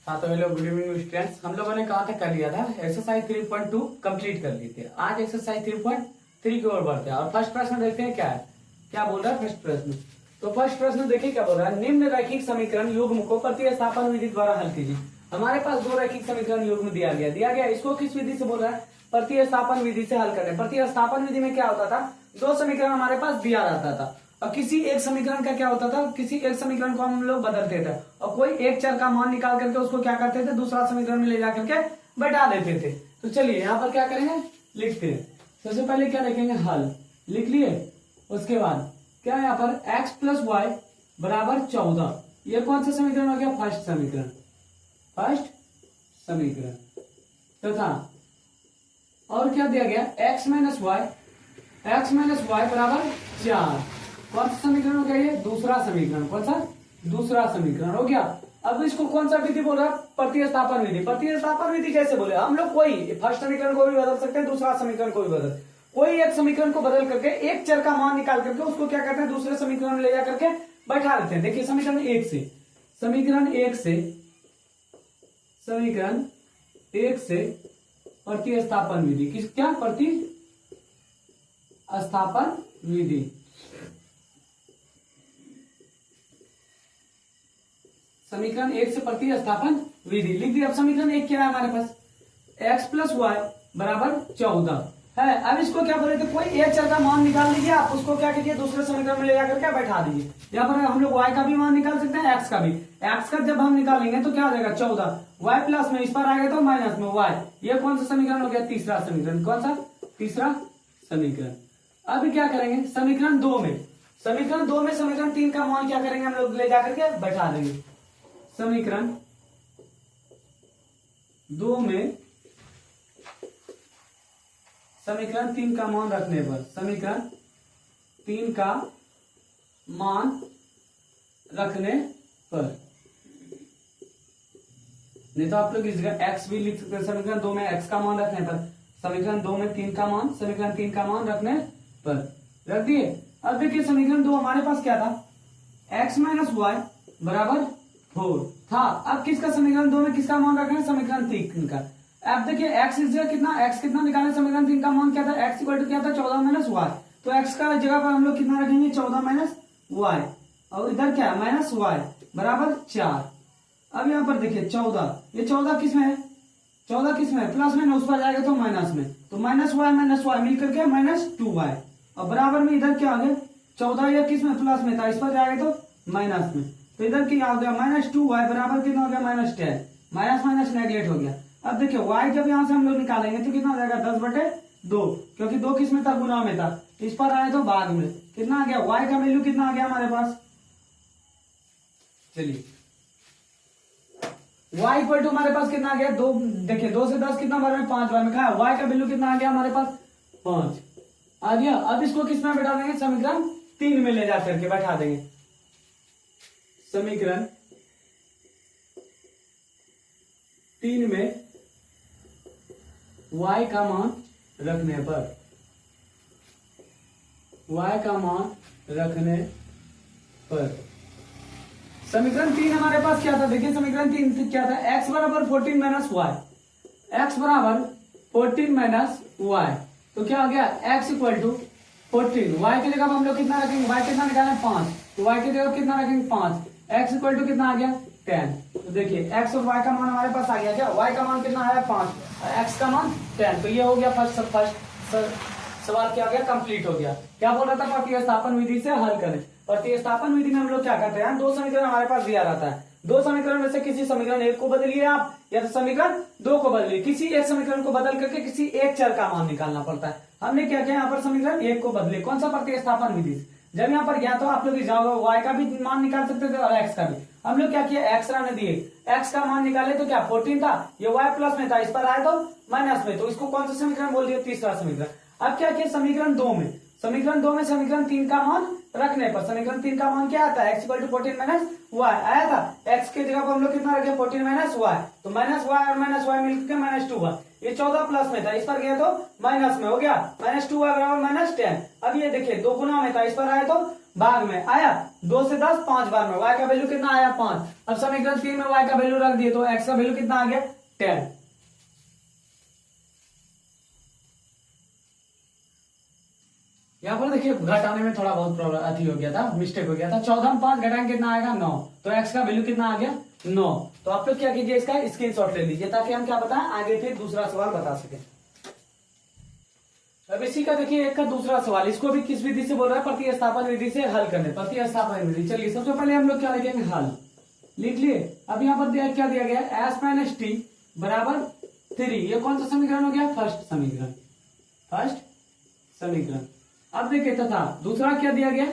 हाँ तो hello good evening students. हम लोगों ने कहा था कर लिया था एक्सरसाइज 3.2 कंप्लीट कर ली थी। आज एक्सरसाइज 3.3 की ओर बढ़ते हैं और फर्स्ट प्रश्न देखते हैं क्या है, क्या बोल रहा है फर्स्ट प्रश्न। तो फर्स्ट प्रश्न देखिए क्या बोल रहा है, निम्न रैखिक समीकरण युग्म को प्रतिस्थापन विधि द्वारा हल कीजिए। हमारे पास दो रैखिक समीकरण युग्म दिया गया इसको किस विधि से बोल रहा है, प्रतिस्थापन विधि से हल करने। प्रतिस्थापन विधि में क्या होता था, दो समीकरण हमारे पास दिया रहता था और किसी एक समीकरण का क्या होता था, किसी एक समीकरण को हम लोग बदलते थे और कोई एक चर का मान निकाल करके उसको क्या करते थे, दूसरा समीकरण में ले जा करके बैठा देते थे। तो चलिए यहाँ पर क्या करेंगे, लिखते हैं। सबसे पहले क्या लिखेंगे, हल लिख लिए। उसके बाद क्या यहाँ पर x प्लस वाई बराबर 14, ये कौन सा समीकरण हो गया, फर्स्ट समीकरण, फर्स्ट समीकरण तथा और क्या दिया गया, x माइनस वाई बराबर 4, कौन सा समीकरण हो गया, ये दूसरा समीकरण। कौन सा, दूसरा समीकरण हो गया। अब इसको कौन सा विधि बोल रहा है, प्रतिस्थापन विधि। प्रतिस्थापन विधि कैसे बोले हम लोग, कोई फर्स्ट समीकरण को भी बदल सकते हैं, दूसरा समीकरण को भी बदल, कोई एक समीकरण को बदल करके एक चर का मान निकाल करके उसको क्या करते हैं, दूसरे समीकरण में ले जा करके बैठा देते हैं। देखिए समीकरण एक से प्रतिस्थापन विधि, किस क्या, प्रतिस्थापन विधि। समीकरण एक से प्रतिस्थापन विधि लिख दिया। अब समीकरण एक क्या है हमारे पास, x प्लस वाई बराबर 14 है। अब इसको क्या बोले थे, कोई एक चर का मान निकाल लीजिए, आप उसको क्या कीजिए, दूसरे समीकरण में ले जाकर क्या बैठा दीजिए। यहाँ पर हम लोग y का भी मान निकाल सकते हैं, x का भी। x का जब हम निकालेंगे तो क्या हो जाएगा 14, y प्लस में इस पर आएगा तो माइनस में y। ये कौन सा समीकरण हो गया, तीसरा समीकरण। कौन सा, तीसरा समीकरण। अब क्या करेंगे, समीकरण दो में समीकरण तीन का मान क्या करेंगे, हम लोग ले जाकर के बैठा देंगे। समीकरण दो में समीकरण तीन का मान रखने पर, समीकरण तीन का मान रखने पर, नहीं तो आप लोग इस जगह x भी लिख सकते हैं। समीकरण दो में x का मान रखने पर, समीकरण दो में तीन का मान, समीकरण तीन का मान रखने पर रख दिए। अब देखिए समीकरण दो हमारे पास क्या था, x माइनस वाई बराबर 4 था। अब किसका, समीकरण दो में किसका मान रखना है, समीकरण तीन का। अब देखिए x इस जगह कितना, x कितना निकाले, समीकरण तीन का मान क्या था, x इक्वल टू क्या था, 14 माइनस वाई। तो x का जगह पर हम लोग कितना रखेंगे, 14 माइनस वाई, और इधर क्या है, माइनस वाई बराबर 4। अब यहाँ पर देखिए 14, ये 14 किस में है, 14 किस में है, प्लस में, उस पर जाएगा तो माइनस में, तो माइनस वाई मिलकर के माइनस 2y, और बराबर में इधर क्या आ गया, 14 ये किस में, प्लस में था, इस पर जाएगा तो माइनस में, तो इधर क्या हो गया, माइनस 2y बराबर कितना हो गया, माइनस 10। माइनस माइनस नेगलेक्ट हो गया। अब देखिए y जब यहां से हम लोग निकालेंगे तो कितना हो जाएगा, 10/2, क्योंकि 2 किस में था, गुना में था, इस पर आए तो भाग में, कितना आ गया, y का वैल्यू कितना आ गया हमारे पास। चलिए y इक्वल टू हमारे पास कितना आ गया, 2। देखिए 2 से 10 कितना बार में, 5 बार में खाया, y का वैल्यू कितना आ गया हमारे पास, 5 आ गया। अब इसको किस में बैठा देंगे, समीकरण तीन में ले जा करके बैठा देंगे। समीकरण तीन में y का मान रखने पर, समीकरण तीन हमारे पास क्या था, देखिए समीकरण तीन क्या था, x बराबर 14 माइनस वाई, x बराबर 14 माइनस वाई, तो क्या हो गया, x इक्वल टू 14, y की जगह हम लोग कितना रखेंगे, y कितना निकालें 5, तो y की जगह कितना रखेंगे 5, x इक्वल टू कितना आ गया 10। तो देखिए x और y का मान हमारे पास आ गया, क्या y का मान कितना आया 5 और x का मान 10। तो ये हो गया फर्स्ट सवाल क्या हो गया, कंप्लीट हो गया। क्या बोल रहा था, प्रतिस्थापन विधि से हल करें। प्रतिस्थापन विधि में हम लोग क्या करते हैं, दो समीकरण हमारे पास दिया रहता है, दो समीकरण में से किसी समीकरण एक को बदलिए आप, या तो समीकरण दो को बदलिए। किसी एक समीकरण को बदल करके किसी एक चर का मान निकालना पड़ता है। हमने क्या किया, यहाँ पर समीकरण एक को बदले, कौन सा, प्रतिस्थापन विधि। जब यहाँ पर गया तो आप लोग y का भी मान निकाल सकते थे और x का भी। हम लोग क्या किया, x रहने दिए, x का मान निकाले तो क्या 14 था, ये y प्लस में था, इस पर आया तो माइनस में, तो इसको कौन सा समीकरण बोल दिया, तीसरा समीकरण। अब क्या किया, समीकरण दो में समीकरण तीन का मान रखने पर, समीकरण तीन का मान क्या आता है, x equal to 14 minus y आया था, x के जगह पर हम लोग कितना रखे, 14 माइनस वाई, तो माइनस वाई और माइनस वाई मिलकर माइनस 2y, ये 14 प्लस में था, इस पर गया तो माइनस में हो गया, माइनस 2y बराबर माइनस 10। अब ये देखिए 2 गुना में था, इस पर आए तो भाग में आया, 2 से 10 5 बार में, y का वैल्यू कितना आया 5। अब समीकरण 3 में y का वैल्यू रख दिए तो x का वैल्यू कितना आ गया 10। यहाँ पर देखिए घटाने में थोड़ा बहुत प्रॉब्लम अति हो गया था, मिस्टेक हो गया था। 14 में 5 घटाएंगे कितना आएगा 9, तो x का वैल्यू कितना आ गया 9। तो आप लोग क्या कीजिए, इसका स्क्रीनशॉट ले लीजिए ताकि हम क्या बताएं आगे फिर दूसरा सवाल बता सके। अब इसी का देखिए एक का दूसरा सवाल, इसको भी किस विधि से बोल रहा है, प्रतिस्थापन विधि से हल करने, प्रतिस्थापन विधि। चलिए सबसे पहले हम लोग क्या लिखेंगे, हल लिख लिए। अब यहाँ पर क्या दिया गया है, s माइनस टी बराबर 3, ये कौन सा समीकरण हो गया, फर्स्ट समीकरण, फर्स्ट समीकरण। अब देखिए तथा दूसरा क्या दिया गया,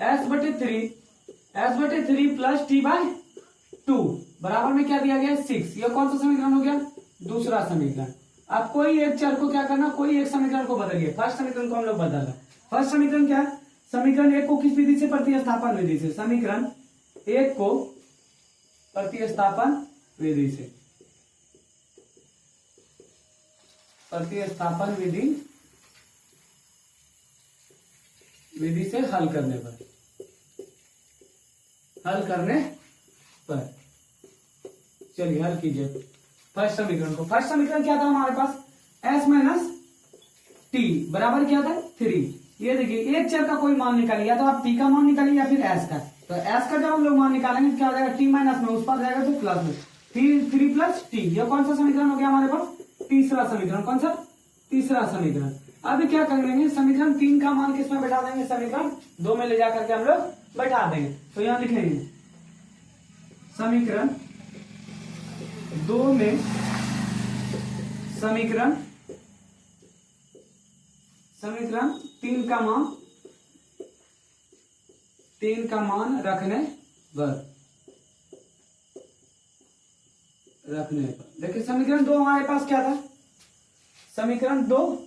s/3 प्लस टी बाय 2 बराबर में क्या दिया गया 6, ये कौन सा समीकरण हो गया, दूसरा समीकरण। अब कोई एक चर को क्या करना, कोई एक समीकरण को बदलिए। फर्स्ट समीकरण को हम लोग बदल रहे हैं। फर्स्ट समीकरण क्या है, समीकरण 1 को किस विधि से, प्रतिस्थापन विधि से। समीकरण 1 को प्रतिस्थापन विधि से, प्रतिस्थापन विधि से हल करने पर, चलिए हल कीजिए फर्स्ट समीकरण को। फर्स्ट समीकरण क्या था हमारे पास, s माइनस टी बराबर क्या था 3। ये देखिए एक चर का कोई मान निकालिए, या तो आप t का मान निकालिए या फिर s का। तो s का जब हम लोग मान निकालेंगे तो क्या हो जाएगा, t माइनस में, उस पर जाएगा तो प्लस में, 3 प्लस टी। ये कौन सा समीकरण हो गया हमारे पास, तीसरा समीकरण। कौन सा, तीसरा समीकरण। अब क्या करेंगे, समीकरण 3 का मान किसमें बैठा देंगे, समीकरण 2 में ले जाकर के हम लोग बैठा देंगे। तो यहां लिखेंगे समीकरण 2 में समीकरण 3 का मान रखने पर देखिए समीकरण 2 हमारे पास क्या था, समीकरण 2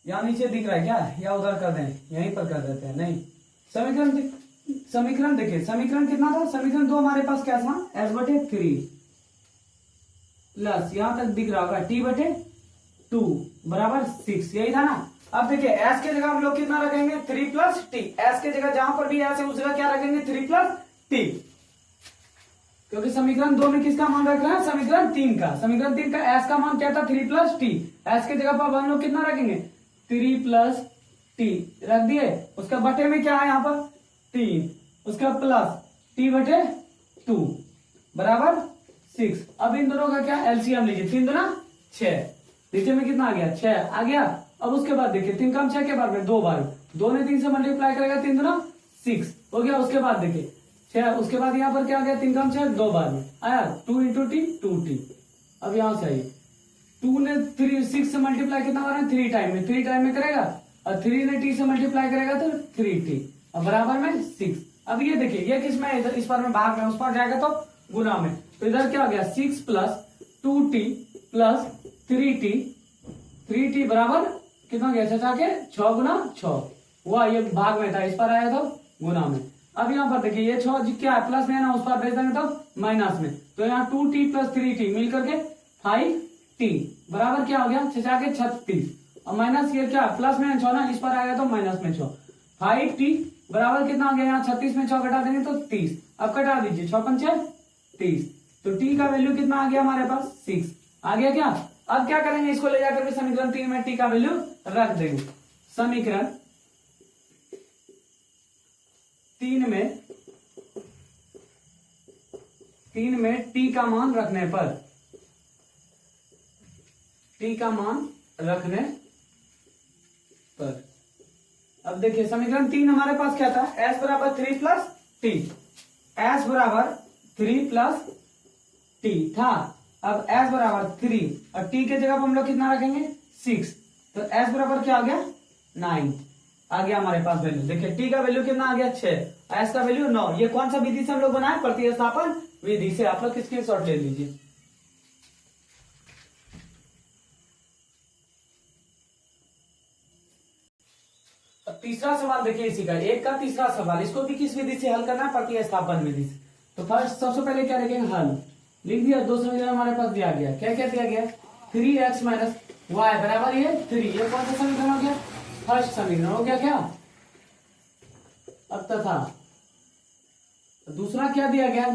यहां नीचे दिख रहा है क्या, या उधर कर दें, यहीं पर कर देते हैं, नहीं समीकरण देखिए, समीकरण कितना था, समीकरण 2 हमारे पास क्या था, s/3 प्लस यहां तक दिख रहा होगा t/2 बराबर 6, यही था ना। अब देखिए s के जगह हम लोग कितना रखेंगे, 3 प्लस टी। s के जगह जहां पर भी s है उस जगह क्या रखेंगे, 3 प्लस टी, क्योंकि समीकरण 2 में किसका मान रख रहे हैं, समीकरण 3 का। समीकरण 3 का s का मान क्या था, 3 प्लस टी। s के जगह पर हम लोग कितना रखेंगे, 3 प्लस टी रख दिए, उसका बटे में क्या है यहाँ पर 3, उसका प्लस t/2 बराबर 6। अब इन दोनों का क्या एलसीएम लीजिए, 3 दूना 6, नीचे में कितना आ गया 6 आ गया। अब उसके बाद देखिए 3 का 6 के बाद में 2 बार, 2 ने 3 से मल्टीप्लाई करेगा, 3 दूना 6 हो गया। उसके बाद देखिए 6, उसके बाद यहाँ पर क्या आ गया, 3 का 6 2 बार में आया, 2 × t 2t। अब यहाँ से आइए 2 ने 6 से मल्टीप्लाई कितना हो रहा है, 3 टाइम में, 3 टाइम में करेगा, और 3 ने t से मल्टीप्लाई करेगा तो 3t, अब बराबर में 6। अब ये देखिए ये किस में, इधर इस पर में भाग में, उस पर जाएगा तो गुना में, तो इधर क्या हो गया 6 प्लस 2t प्लस 3t बराबर कितना हो गया, 6 के 6 गुना 6 हुआ, ये भाग में था, इस पर आया तो गुना में। अब यहाँ पर देखिए ये 6 क्या है, प्लस में है ना, उस पर भेज देंगे तो माइनस में, तो यहाँ 2t प्लस 3t मिलकर के 5t बराबर क्या हो गया, 6 के 36, और माइनस ये क्या प्लस में 6 ना, इस पर आएगा तो माइनस में 6, 5t बराबर कितना हो गया, यहाँ 36 में 6 घटा देंगे तो 30। अब कटा दीजिए 6 पंचे 30, तो t का वैल्यू कितना आ गया हमारे पास 6 आ गया क्या। अब क्या करेंगे, इसको ले जाकर के समीकरण 3 में t का वैल्यू रख देंगे। समीकरण 3 में t का मान रखने पर, अब देखिए समीकरण 3 हमारे पास क्या था, s बराबर 3 प्लस टी, s बराबर 3 प्लस टी था। अब s बराबर 3 और t के जगह पर हम लोग कितना रखेंगे 6, तो s बराबर क्या आ गया 9 आ गया हमारे पास वैल्यू। देखिए t का वैल्यू कितना आ गया 6, s का वैल्यू 9। ये कौन सा विधि से हम लोग बनाए, प्रतिस्थापन विधि से। आप लोग किसके शॉर्ट ले लीजिए। तीसरा सवाल देखिए इसी का, एक का तीसरा सवाल, इसको भी किस विधि से हल करना है, प्रतिस्थापन विधि से। तो फर्स्ट सबसे पहले क्या लिखेंगे, हल लिख दिया। दो समीकरण हमारे पास दिया गया, क्या क्या दिया गया, 3x माइनस वाई बराबर ये 3, ये कौन सा समीकरण हो गया, फर्स्ट समीकरण हो गया क्या, अब तथा दूसरा क्या दिया गया,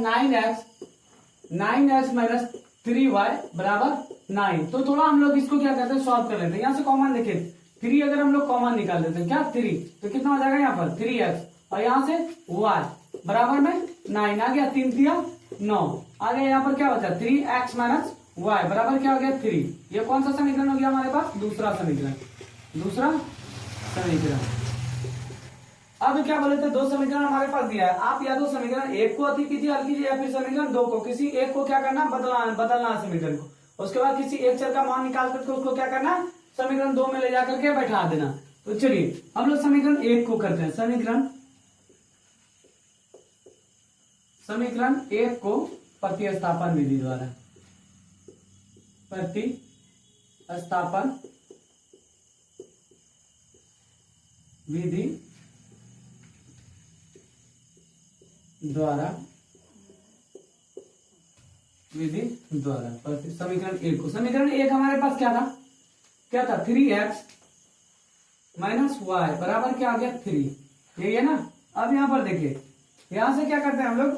9x माइनस 3y बराबर 9। तो थोड़ा हम लोग इसको क्या करते हैं, सॉल्व कर लेते हैं। यहाँ से कॉमन देखे 3 अगर हम लोग कॉमन निकाल देते हैं, क्या 3, तो कितना हो जाएगा यहाँ पर 3x और यहाँ से y बराबर में 9 आ गया, 3 दिया 9 आ गया। यहाँ पर क्या बचा 3x माइनस y बराबर क्या हो गया 3। ये कौन सा समीकरण हो गया हमारे पास, दूसरा समीकरण, दूसरा समीकरण। अब क्या बोले थे, 2 समीकरण हमारे पास दिया है, आप या तो समीकरण 1 को अति कीजिए हल कीजिए, या फिर समीकरण 2 को, किसी एक को क्या करना, बदलना है समीकरण को। उसके बाद किसी एक चर का मान निकाल करके उसको क्या करना, समीकरण 2 में ले जाकर के बैठा देना। तो चलिए हम लोग समीकरण 1 को करते हैं। समीकरण 1 को प्रतिस्थापन विधि द्वारा, प्रतिस्थापन विधि द्वारा समीकरण 1 को, समीकरण 1 हमारे पास क्या था 3x माइनस वाई बराबर क्या आ गया 3, यही है ना। अब यहां पर देखिए, यहां से क्या करते हैं हम लोग,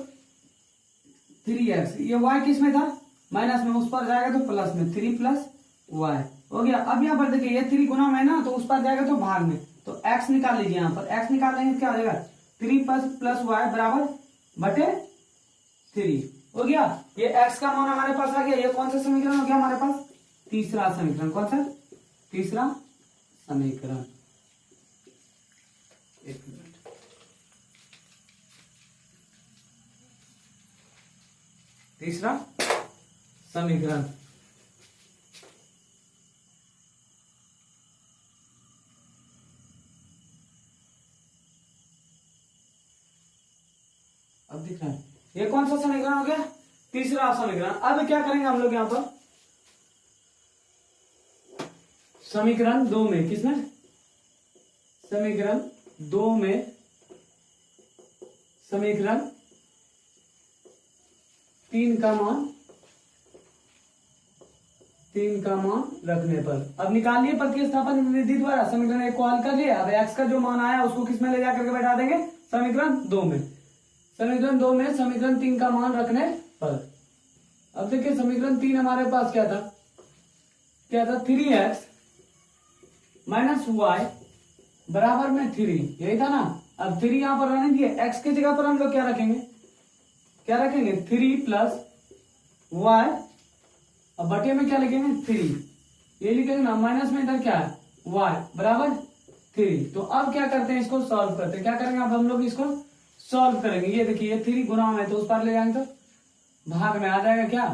3x ये y किस में था, माइनस में, उस पर जाएगा तो प्लस में, 3 प्लस y हो गया। अब यहाँ पर देखिए ये 3 गुना में ना, तो उस पर जाएगा तो भाग में, तो x निकाल लीजिए। यहाँ पर x निकाल लेंगे तो क्या हो जाएगा 3 प्लस y बराबर बटे 3 हो गया। ये x का मान हमारे पास आ गया। ये कौन सा समीकरण हो गया हमारे पास, तीसरा समीकरण। कौन सा, तीसरा समीकरण। एक मिनट, तीसरा समीकरण। अब दिख रहा है, ये कौन सा समीकरण हो गया, तीसरा समीकरण। अब क्या करेंगे हम लोग यहाँ पर, समीकरण 2 में, किसमें, समीकरण 2 में, समीकरण 3 का मान रखने पर, अब निकालिए प्रतिस्थापन विधि द्वारा समीकरण 1 को हल कर लिए। अब x का जो मान आया उसको किसमें ले जाकर के बैठा देंगे, समीकरण 2 में। समीकरण 2 में समीकरण 3 का मान रखने पर, अब देखिए समीकरण 3 हमारे पास क्या था 3x माइनस वाई बराबर में 3, यही था ना। अब 3 यहां पर रहने दिए, x की जगह पर हम लोग क्या रखेंगे 3 प्लस वाई, अब बटे में क्या लिखेंगे 3, ये लिखेंगे ना, माइनस में इधर क्या है y बराबर 3। तो अब क्या करते हैं, इसको सॉल्व करते हैं। क्या करेंगे अब हम लोग इसको सॉल्व करेंगे। ये देखिए ये 3 गुना में, तो उस पर ले जाएंगे तो भाग में आ जाएगा क्या,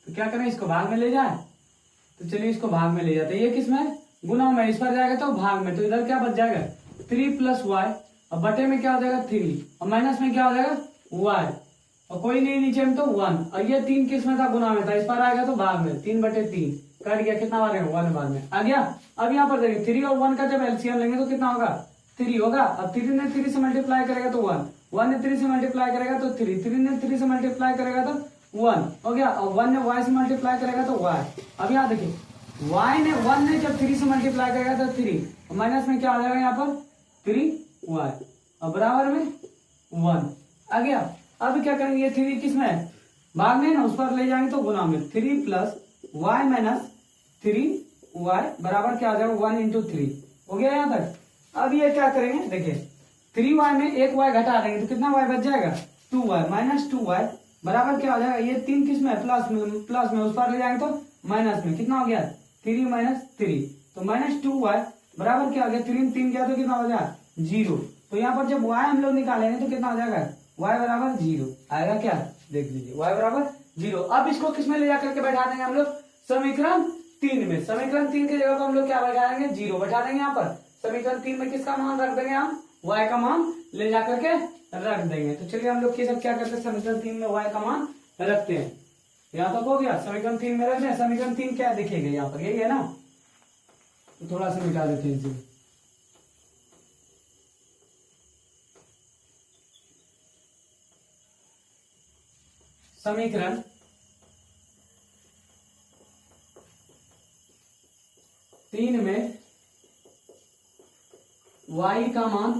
तो क्या करें इसको भाग में ले जाए, तो चलिए इसको भाग में ले जाते हैं। ये किसमें, गुना में, इस पर जाएगा तो भाग में, तो इधर क्या बच जाएगा 3 प्लस वाई, और बटे में क्या हो जाएगा 3, और माइनस में क्या हो जाएगा वाई, और कोई नहीं नीचे में तो 1, और ये 3 किसमें था, गुना में था, इस पर आएगा तो भाग में, 3/3 कट गया, कितना बार है 1 बार में आ गया। अब यहाँ पर देखिए 3 और 1 का जब एलसीएम लेंगे तो कितना होगा 3 होगा। अब 3 ने 3 से मल्टीप्लाई करेगा तो 1 ने 3 से मल्टीप्लाई करेगा तो 3 ने 3 से मल्टीप्लाई करेगा तो 1 हो गया, और 1 ने y से मल्टीप्लाई करेगा तो y। अब यहाँ देखिए y ने जब 3 से मल्टीप्लाई करेगा तो 3, माइनस में क्या आ जाएगा यहाँ पर 3y, और बराबर में 1 आ गया। अब क्या करेंगे, ये 3 किसमें है, भाग में ना, उस पर ले जाएंगे तो गुना में, 3 प्लस वाई माइनस 3y बराबर क्या आ जाएगा 1 इंटू 3 हो गया यहाँ तक। अब ये क्या करेंगे, देखिए 3y में एक y घटा देंगे तो कितना y बच जाएगा 2y माइनस 2y बराबर क्या हो जाएगा, ये 3 किस में प्लस में, उस पर ले जाएंगे तो माइनस में, कितना हो गया 3 माइनस 3, तो माइनस 2y बराबर क्या हो गया, 3 गया तो कितना हो जाएगा 0। तो यहाँ पर जब y हम लोग निकालेंगे तो कितना हो जाएगा y बराबर 0 आएगा, क्या देख लीजिए y बराबर 0। अब इसको किस में ले जाकर के बैठा देंगे हम लोग, समीकरण 3 में। समीकरण 3 की जगह पर हम लोग क्या बैठाएंगे 0 बैठा देंगे। यहाँ पर समीकरण 3 में किसका मान रख देंगे हम, y का मान ले जाकर के रख देंगे। तो चलिए हम लोग ये सब क्या करते हैं, समीकरण 3 में y का मान रखते हैं। यहाँ तक हो गया, समीकरण 3 में रख दें। समीकरण 3 क्या दिखेगा यहाँ पर, यही है ना, तो थोड़ा सा मिटा देते हैं इसे। समीकरण 3 में y का मान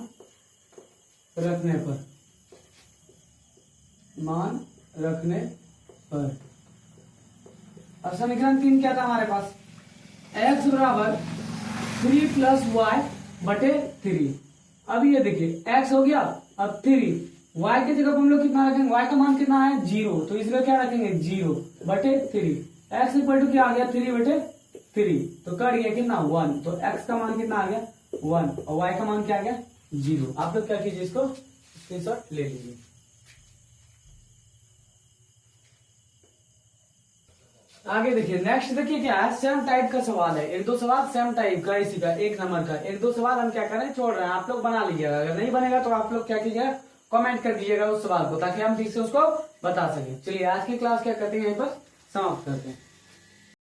रखने पर, मान रखने पर। अब समीकरण 3 क्या था हमारे पास, x बराबर 3 प्लस वाई बटे 3। अब ये देखिए x हो गया, अब 3, y की जगह हम लोग कितना रखेंगे, y का मान कितना है 0, तो इसलिए क्या रखेंगे 0 बटे 3। x इक्वल टू क्या आ गया 3 बटे 3, तो कट गया कितना 1, तो x का मान कितना आ गया 1 और y का मान क्या आ गया 0। आप लोग क्या कीजिए, इसको स्क्रीनशॉट ले लीजिए। आगे देखिए, नेक्स्ट देखिए क्या है, सेम टाइप का सवाल है, एक दो सवाल सेम टाइप का इसी का 1 नंबर का, एक दो सवाल हम क्या कर रहे हैं छोड़ रहे हैं, आप लोग बना लीजिएगा। अगर नहीं बनेगा तो आप लोग क्या कीजिएगा, कमेंट कर दीजिएगा उस सवाल को, ताकि हम ठीक से उसको बता सकें। चलिए आज की क्लास क्या करते हैं, यहीं पर समाप्त करते हैं।